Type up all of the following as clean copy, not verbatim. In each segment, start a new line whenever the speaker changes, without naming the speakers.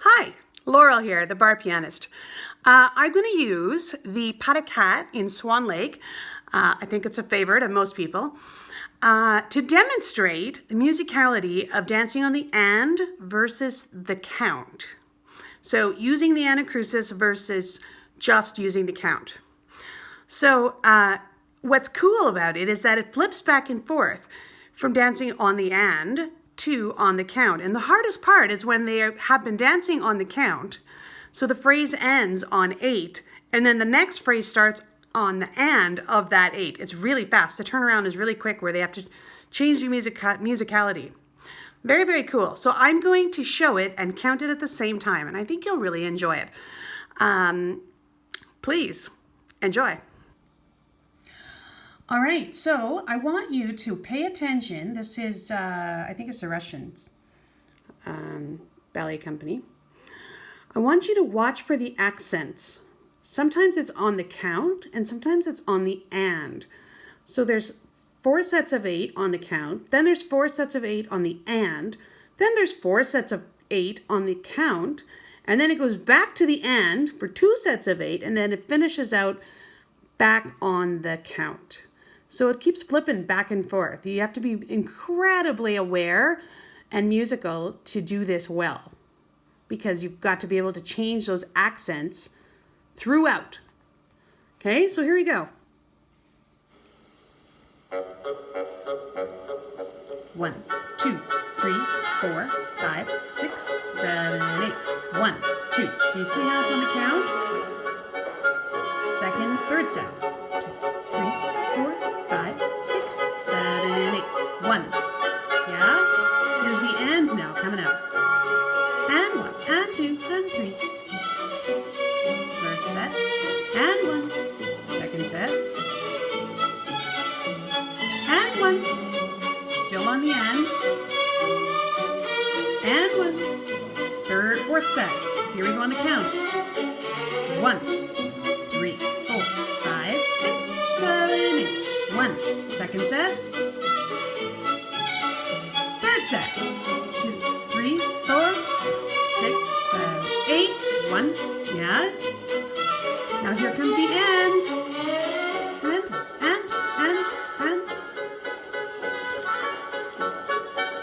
Hi, Laurel here, the bar pianist. I'm going to use the Pas de Quatre in Swan Lake. I think it's a favorite of most people. To demonstrate the musicality of dancing on the and versus the count. So using the anacrusis versus just using the count. So what's cool about it is that it flips back and forth from dancing on the and to on the count. And the hardest part is when they have been dancing on the count. So the phrase ends on 8, and then the next phrase starts on the and of that 8. It's really fast. The turnaround is really quick where they have to change the musicality. Very, very cool. So I'm going to show it and count it at the same time, and I think you'll really enjoy it. Please enjoy. All right, so I want you to pay attention. This is, I think it's a Russian ballet company. I want you to watch for the accents. Sometimes it's on the count and sometimes it's on the and. So there's 4 sets of 8 on the count, then there's 4 sets of 8 on the and, then there's 4 sets of 8 on the count, and then it goes back to the and for 2 sets of 8, and then it finishes out back on the count. So it keeps flipping back and forth. You have to be incredibly aware and musical to do this well, because you've got to be able to change those accents throughout. Okay, so here we go. 1, 2, 3, 4, 5, 6, 7, 8. 1, 2. So you see how it's on the count? Second, third set. 2, 3, 4, 5, 6, 7, 8. 1. Yeah? Here's the ands now coming out. And 1, and 2, and 3. First set, and 1. Second set, and 1. Still on the end, and 1. Fourth set. Here we go on the count. 1, 2, 3, 4, 5, 6, 7, 8. 1. Second set. Third set. 2, 3, 4, 6, 7, 8. 1. Yeah. Now here comes the ends. And.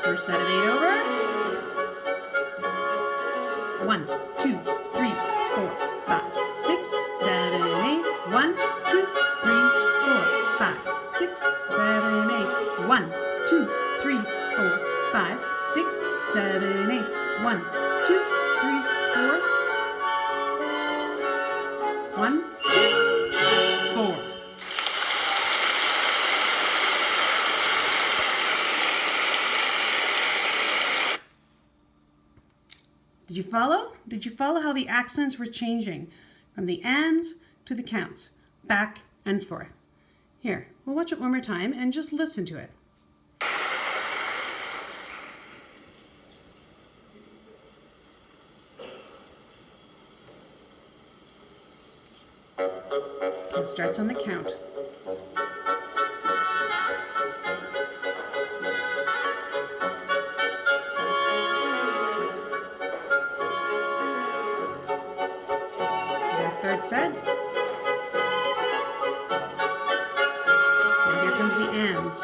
First set of 8 over. 1, 2, 3, 4, 5, 6, 7, 8. 1, 2, 3, 4, 5, 6, 7, 8. 1, 2, 3, 4, 5, 6, 7, 8. 1, 2, 3, 4. 1, 2, 4. Did you follow? Did you follow how the accents were changing from the ands to the counts, back and forth? Here, we'll watch it one more time and just listen to it. It starts on the count. Third set. And here comes the ands.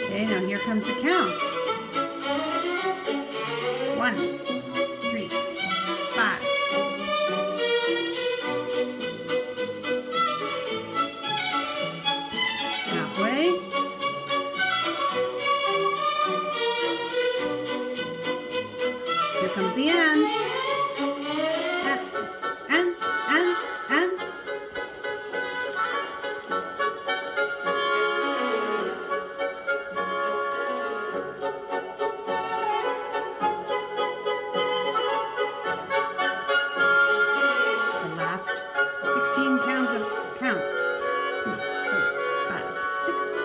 Okay, now here comes the counts. 1, 3, 5. Here comes the ends. And. The last 16 counts. 3, 4, 5, 6.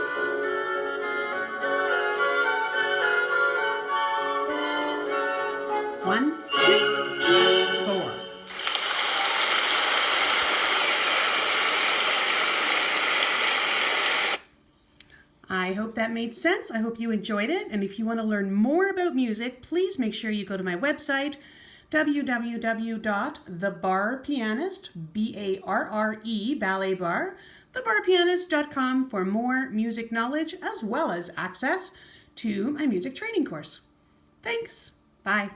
1, 2, hope that made sense. I hope you enjoyed it. And if you want to learn more about music, please make sure you go to my website, www.thebarrepianist, B-A-R-R-E, ballet bar, thebarrepianist.com for more music knowledge as well as access to my music training course. Thanks. Bye.